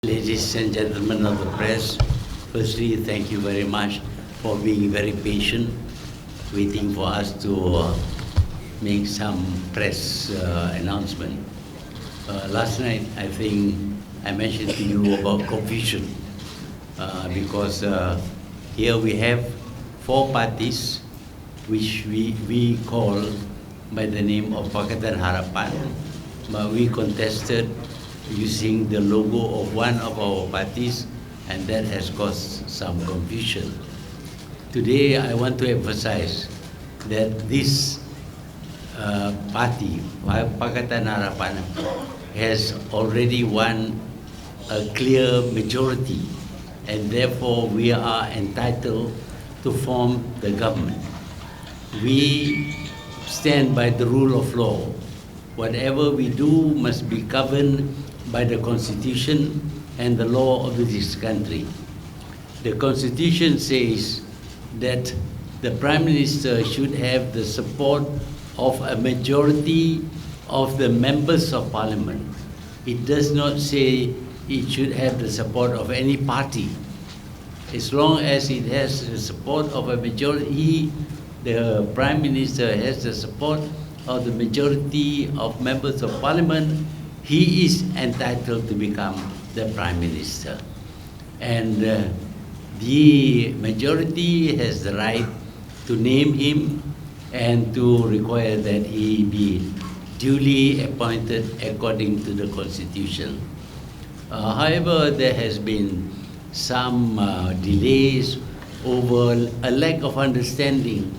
Ladies and gentlemen of the press, firstly, thank you very much for being very patient, waiting for us to make some press announcement. Last night, I think I mentioned to you about confusion because here we have four parties which we call by the name of Pakatan Harapan, but we contested using the logo of one of our parties, and that has caused some confusion. Today, I want to emphasize that this party, Pakatan Harapan, has already won a clear majority, and therefore we are entitled to form the government. We stand by the rule of law. Whatever we do must be governed by the Constitution and the law of this country. The Constitution says that the Prime Minister should have the support of a majority of the members of Parliament. It does not say it should have the support of any party. As long as it has the support of a majority, the Prime Minister has the support of the majority of members of Parliament, he is entitled to become the Prime Minister. And the majority has the right to name him and to require that he be duly appointed according to the Constitution. However, there has been some delays over a lack of understanding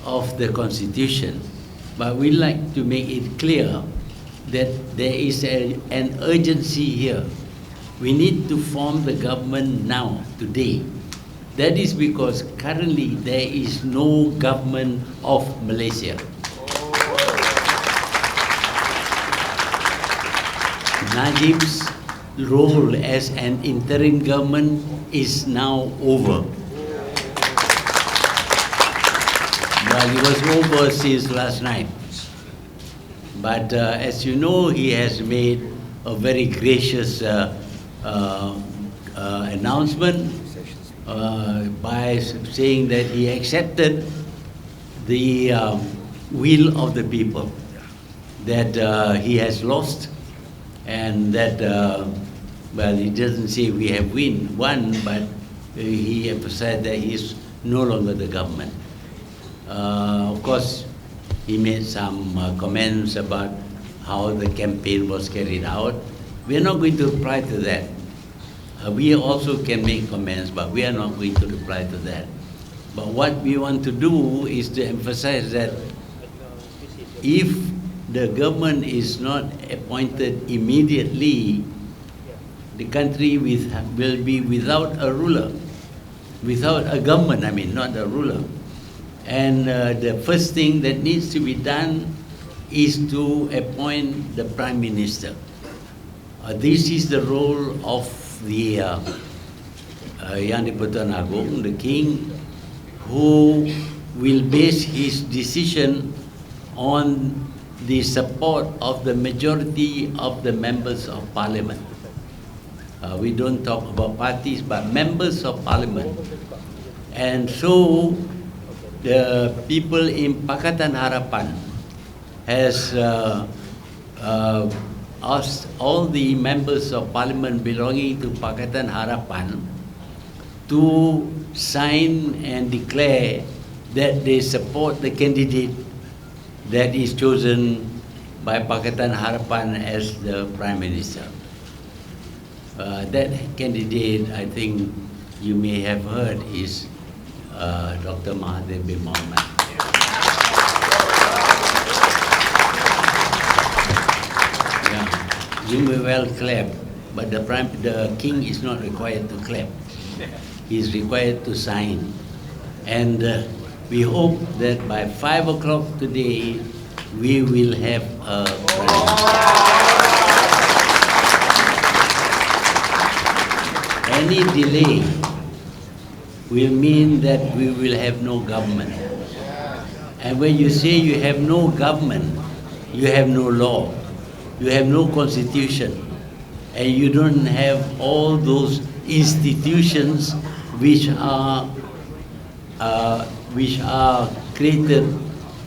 of the Constitution. But we like to make it clear that there is an urgency here. We need to form the government now, today. That is because currently there is no government of Malaysia. Najib's role as an interim government is now over. Well, it was over since last night. But as you know, he has made a very gracious announcement by saying that he accepted the will of the people, that he has lost, and that, well, he doesn't say we have won, but he emphasized that he is no longer the government. Of course, he made some comments about how the campaign was carried out. We are not going to reply to that. We also can make comments, but we are not going to reply to that. But what we want to do is to emphasize that if the government is not appointed immediately, the country will be without a ruler, without a government, I mean, not a ruler. And the first thing that needs to be done is to appoint the Prime Minister. This is the role of the Yang di-Pertuan Agong, the King, who will base his decision on the support of the majority of the members of Parliament. We don't talk about parties, but members of Parliament. And so the people in Pakatan Harapan has asked all the members of Parliament belonging to Pakatan Harapan to sign and declare that they support the candidate that is chosen by Pakatan Harapan as the Prime Minister. That candidate, I think you may have heard, is Dr. Mahathir Mohamad. Yeah, you may well clap, but the King is not required to clap. He is required to sign. And we hope that by 5 o'clock today, we will have a Prime Minister. Any delay will mean that we will have no government. And when you say you have no government, you have no law, you have no constitution, and you don't have all those institutions which are created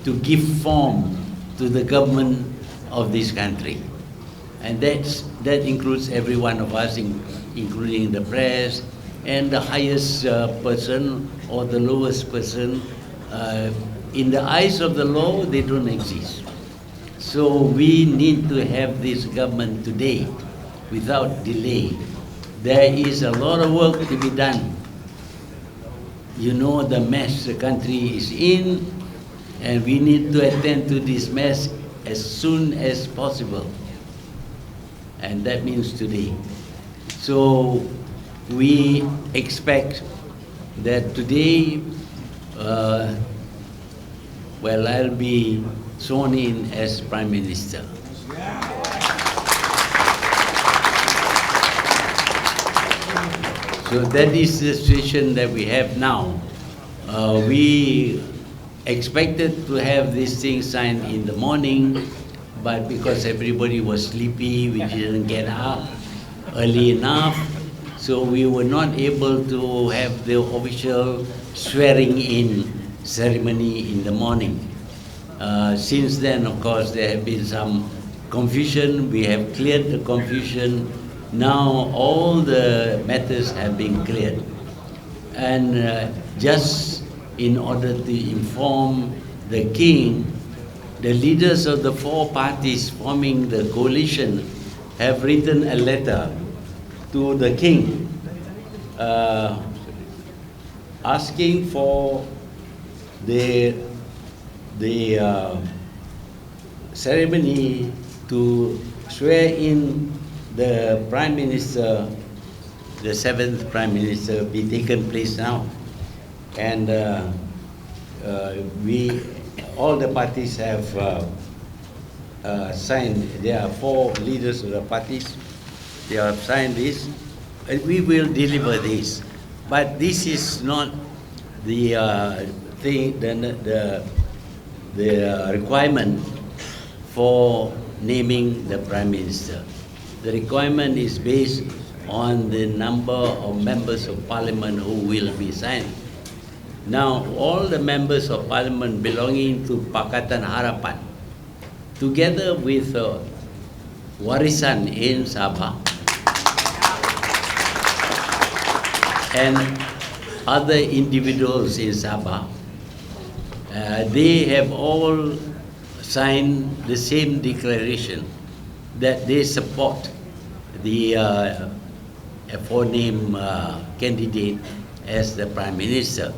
to give form to the government of this country. And that includes every one of us, including the press, and the highest person or the lowest person. In the eyes of the law, they don't exist. So we need to have this government today without delay. There is a lot of work to be done. You know the mess the country is in, and we need to attend to this mess as soon as possible. And that means today. So we expect that today, I'll be sworn in as Prime Minister. So that is the situation that we have now. We expected to have this thing signed in the morning, but because everybody was sleepy, we didn't get up early enough, so we were not able to have the official swearing-in ceremony in the morning. Since then, of course, there have been some confusion. We have cleared the confusion. Now all the matters have been cleared. And just in order to inform the King, the leaders of the four parties forming the coalition have written a letter to the King asking for the ceremony to swear in the Prime Minister, the 7th Prime Minister, be taken place now. And all the parties have signed. There are four leaders of the parties. They have signed this, and we will deliver this. But this is not the requirement for naming the Prime Minister. The requirement is based on the number of members of Parliament who will be signed. Now, all the members of Parliament belonging to Pakatan Harapan, together with Warisan in Sabah and other individuals in Sabah, they have all signed the same declaration that they support the aforenamed candidate as the Prime Minister.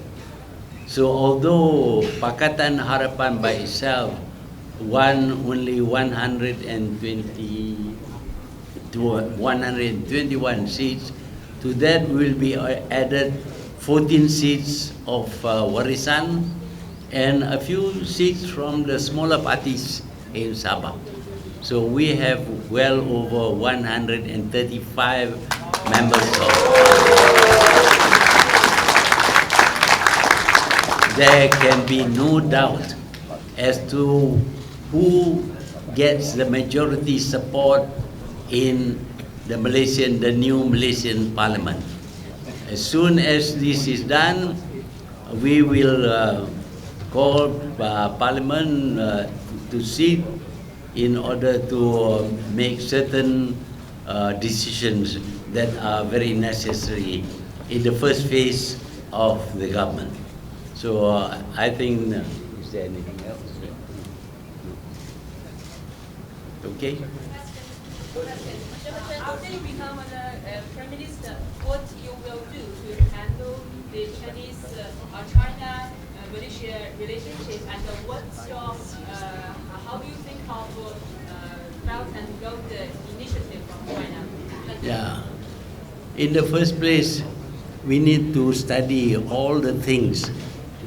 So although Pakatan Harapan by itself won only 121 seats, to that will be added 14 seats of Warisan and a few seats from the smaller parties in Sabah. So we have well over 135 members of There can be no doubt as to who gets the majority support in the new Malaysian Parliament. As soon as this is done, we will call Parliament to sit in order to make certain decisions that are very necessary in the first phase of the government. So I think, is there anything else? Okay? After you become Prime Minister, what you will do to handle the China-Malaysia relationship, and what's your, how do you think of Belt and Road initiative from China? Yeah. In the first place, we need to study all the things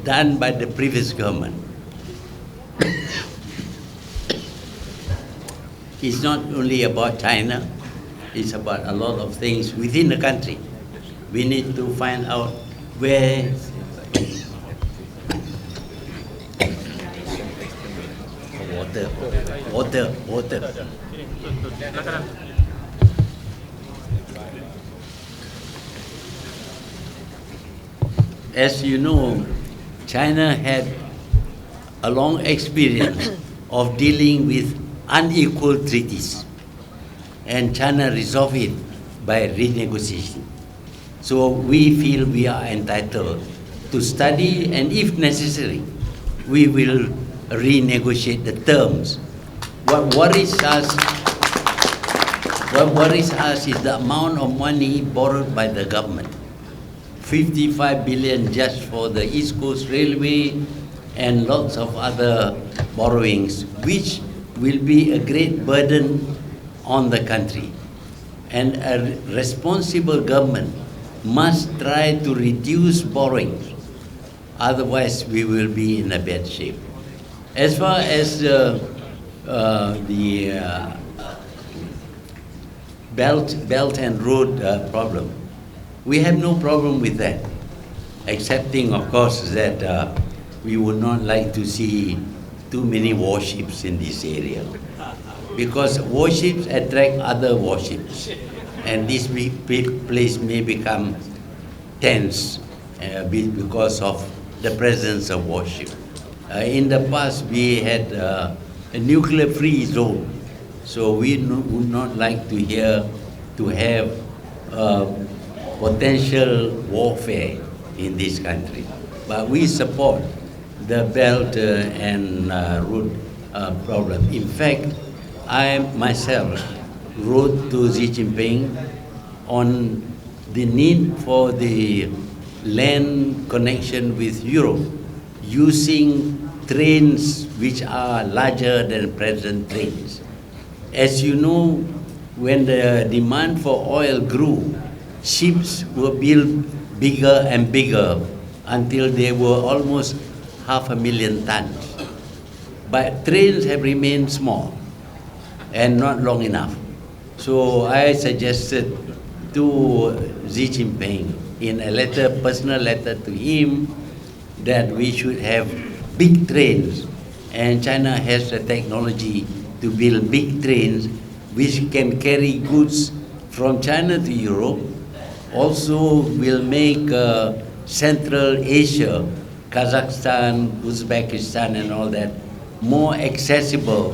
done by the previous government. It's not only about China, it's about a lot of things within the country. We need to find out where water. As you know, China had a long experience of dealing with unequal treaties, and China resolved it by renegotiation. So we feel we are entitled to study, and if necessary, we will renegotiate the terms. What worries us is the amount of money borrowed by the government. 55 billion just for the East Coast Railway and lots of other borrowings, which will be a great burden on the country. And a responsible government must try to reduce borrowings, otherwise we will be in a bad shape. As far as the Belt and Road problem, we have no problem with that, excepting, of course, that we would not like to see too many warships in this area, because warships attract other warships, and this place may become tense because of the presence of warship. In the past, we had a nuclear-free zone, so we would not like to have potential warfare in this country. But we support the Belt and Road problem. In fact, I myself wrote to Xi Jinping on the need for the land connection with Europe using trains which are larger than present trains. As you know, when the demand for oil grew, ships were built bigger and bigger until they were almost 500,000 tons. But trains have remained small and not long enough. So I suggested to Xi Jinping in a letter, personal letter to him, that we should have big trains, and China has the technology to build big trains which can carry goods from China to Europe. Also will make Central Asia, Kazakhstan, Uzbekistan and all that more accessible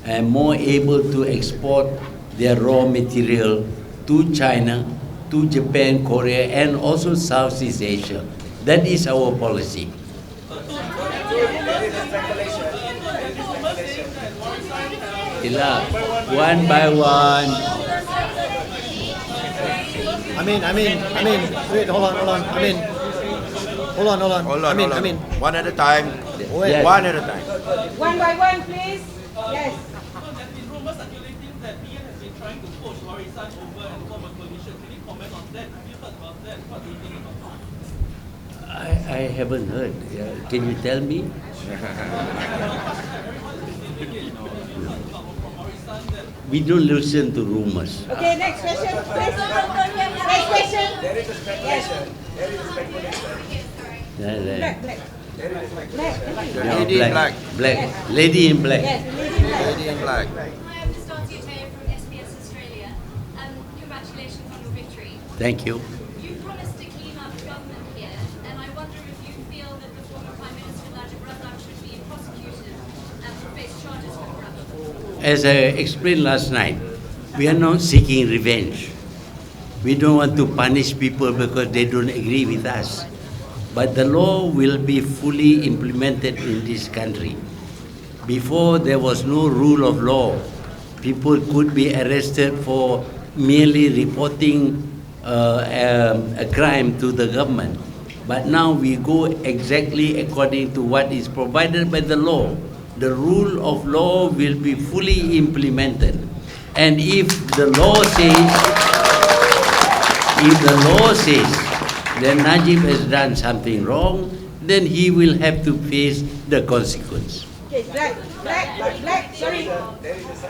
and more able to export their raw material to China, to Japan, Korea, and also Southeast Asia. That is our policy. One by one. Wait, hold on. Hold on. One at a time. Yes. One at a time. One by one, please. Yes. So there's been rumors circulating that PN has been trying to push Warisan over and form a coalition. Can you comment on that? Have you heard about that? What do you think about that? I haven't heard. Can you tell me? We don't listen to rumors. Okay, next question, please. Next question. Black. Lady in black. Black. Lady in black. Yes, lady in black. Lady in black. Hi, I'm Nastasia Taylor from SBS Australia. Congratulations on your victory. Thank you. You promised to clean up government here, and I wonder if you feel that the former Prime Minister Najib Razak should be prosecuted and face charges for corruption. As I explained last night, we are not seeking revenge. We don't want to punish people because they don't agree with us. But the law will be fully implemented in this country. Before, there was no rule of law. People could be arrested for merely reporting a crime to the government. But now we go exactly according to what is provided by the law. The rule of law will be fully implemented. And if the law says that Najib has done something wrong, then he will have to face the consequence. Okay, black. Sorry. There is a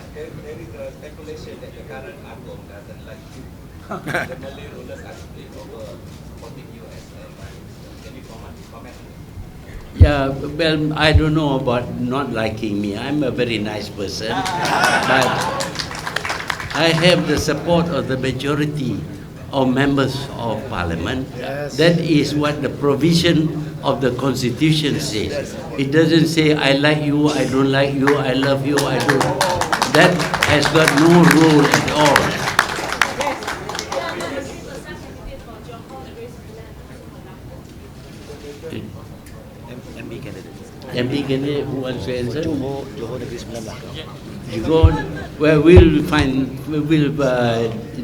speculation that the current AGOM doesn't like the Malay rulers are split over supporting you as a prime minister. Can you comment? Yeah, well, I don't know about not liking me. I'm a very nice person, but I have the support of the majority of members of parliament. That is what the provision of the constitution says. It doesn't say I like you, I don't like you, I love you, I don't. That has got no role at all. MB candidate. MP candidate who wants to answer? Johor Negeri 19. You go, well, we'll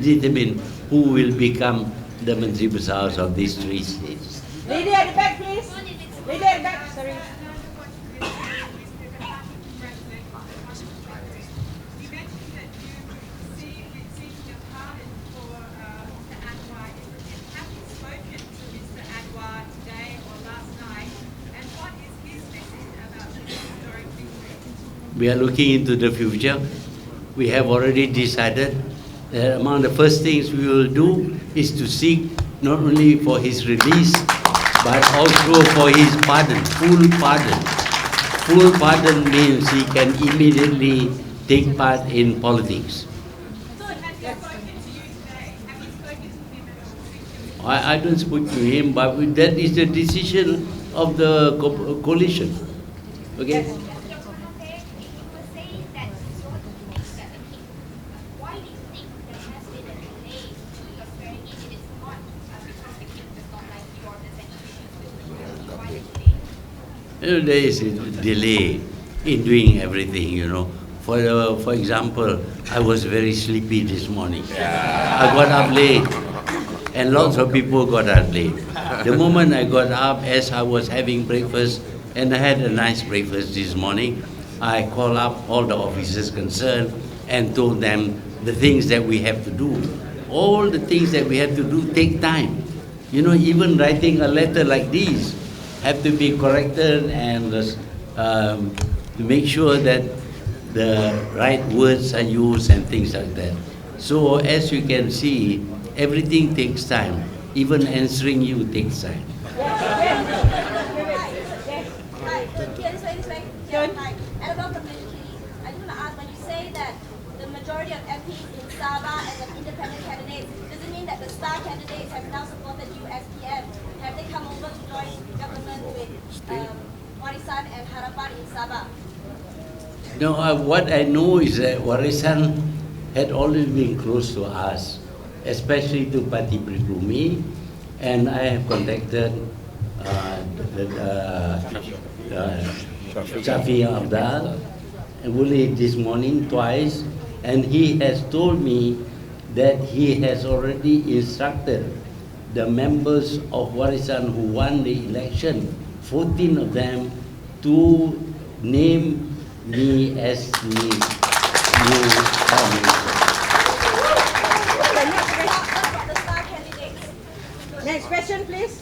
determine who will become the Menteri Besar of these three states. Lady at the back, please. Lady at the back, sorry. We are looking into the future. We have already decided that among the first things we will do is to seek not only for his release, but also for his pardon, full pardon. Full pardon means he can immediately take part in politics. I don't speak to him, but that is the decision of the coalition. Okay? You know, there is a delay in doing everything, you know. For example, I was very sleepy this morning. I got up late, and lots of people got up late. The moment I got up, as I was having breakfast, and I had a nice breakfast this morning, I called up all the officers concerned and told them the things that we have to do. All the things that we have to do take time. You know, even writing a letter like this have to be corrected and to make sure that the right words are used and things like that. So as you can see, everything takes time. Even answering you takes time. And about the military, I just want to ask, when you say that the majority of MPs in Sabah and the independent candidates, does it mean that the star candidates have now supported you as PM? Have they come over to join government with Warisan and Harapan in Sabah? No, what I know is that Warisan had always been close to us, especially to Parti Pribumi, and I have contacted Shafi Abdal only this morning twice, and he has told me that he has already instructed the members of Warisan who won the election, 14 of them, to name me as the new Prime Minister. Next question, please.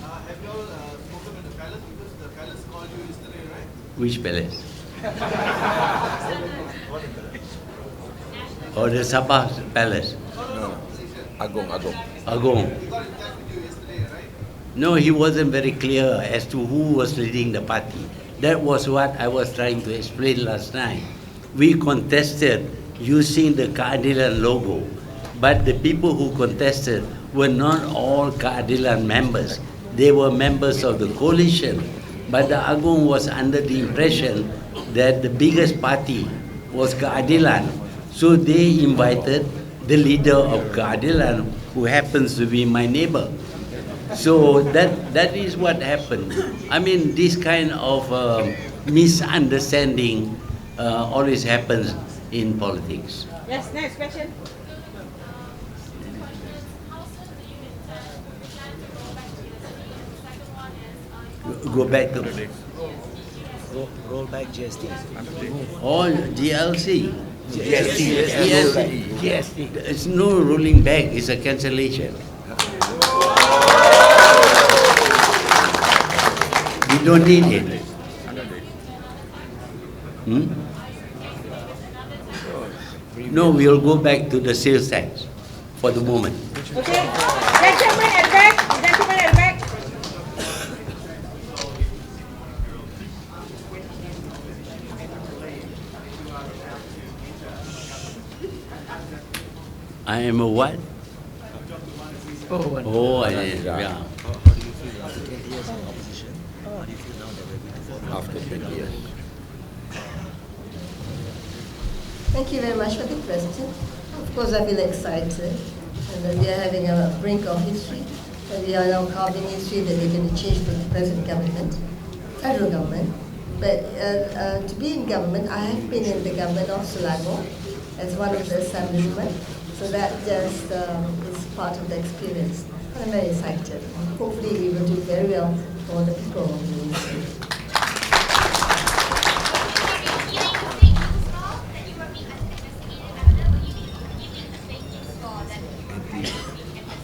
Have you all spoken with the palace, because the palace called you yesterday, right? Which palace? Or the Sabah Palace? Agong. Agong. No, he wasn't very clear as to who was leading the party. That was what I was trying to explain last night. We contested using the Keadilan logo, but the people who contested were not all Keadilan members. They were members of the coalition. But the Agong was under the impression that the biggest party was Keadilan. So they invited the leader of Keadilan, who happens to be my neighbor. So that is what happened. I mean, this kind of misunderstanding always happens in politics. Yes, next question. Go back to Roll back GST. all GLC. GST. It's no rolling back, it's a cancellation. We don't need it. No, we'll go back to the sales tax for the moment. Okay. Gentleman at the back. Gentleman at the back. I am a what? Oh, yeah. How do you feel after 20 years in opposition? How do you feel now that we're going forward? After 20 years. Thank you very much for the question. Of course, I feel excited, and that we are having a brink of history. And we are now carving history that we're going to change the present government, federal government. But to be in government, I have been in the government of Selangor as one of the establishment. So that just is part of the experience. I'm very excited. Hopefully, we will do very well for the people of the nation.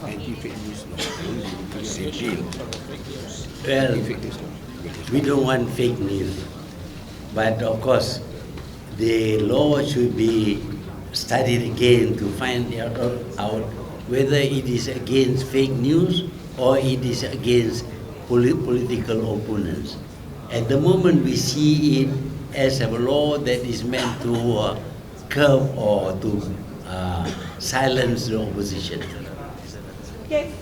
Anti-fake news law. Well, we don't want fake news. But of course, the law should be studied again to find out whether it is against fake news or it is against political opponents. At the moment, we see it as a law that is meant to curb or to silence the opposition. Okay.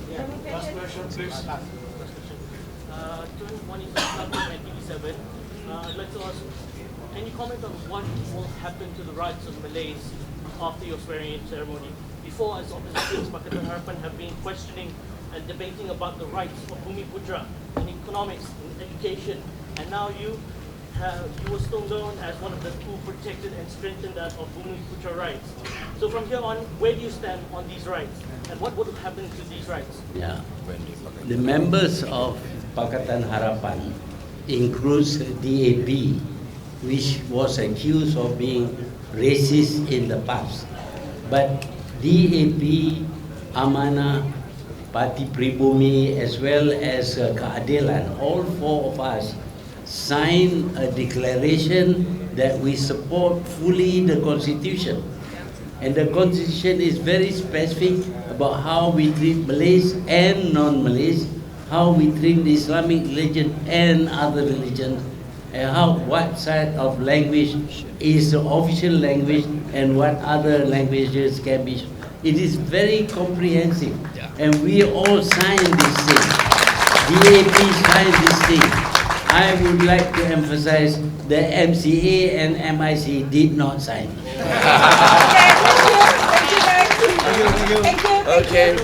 Last question, please. Tun, one is from TV7. I'd like to ask, any comment on what will happen to the rights of Malays after your swearing-in ceremony? Before, as oppositions, Pakatan Harapan have been questioning and debating about the rights of Bumi Putra in economics, in education, and now you were still known as one of the who protected and strengthened that of Bumi Putra rights. So from here on, where do you stand on these rights, and what would happen to these rights? Yeah. The members of Pakatan Harapan includes DAP, which was accused of being racist in the past. But DAP, Amanah, Parti Pribumi, as well as Keadilan, all four of us signed a declaration that we support fully the Constitution. And the Constitution is very specific about how we treat Malays and non-Malays, how we treat the Islamic religion and other religions, and what side of language is the official language and what other languages can be. It is very comprehensive, and we all signed this thing. DAP signed this thing. I would like to emphasize that MCA and MIC did not sign. Thank you. Okay.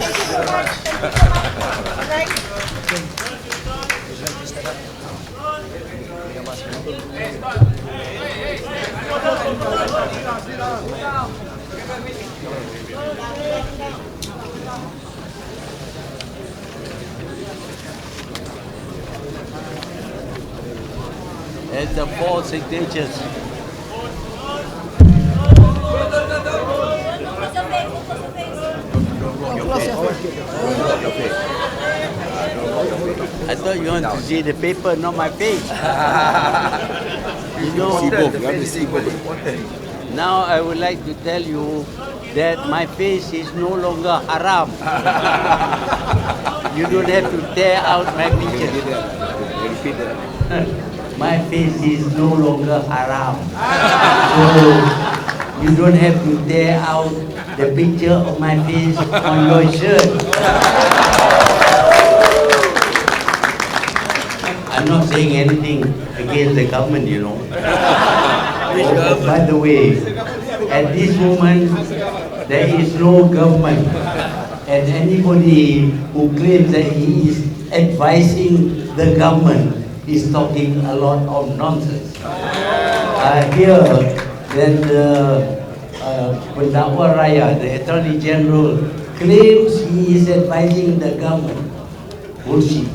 And the four signatures. I thought you want to see the paper, not my face. You know, now I would like to tell you that my face is no longer haram. You don't have to tear out my picture. My face is no longer haram. So you don't have to tear out the picture of my face on your shirt. I'm not saying anything against the government, you know. By the way, at this moment, there is no government. And anybody who claims that he is advising the government is talking a lot of nonsense. I hear that Pendakwa Raya, the Attorney General, claims he is advising the government. Bullshit.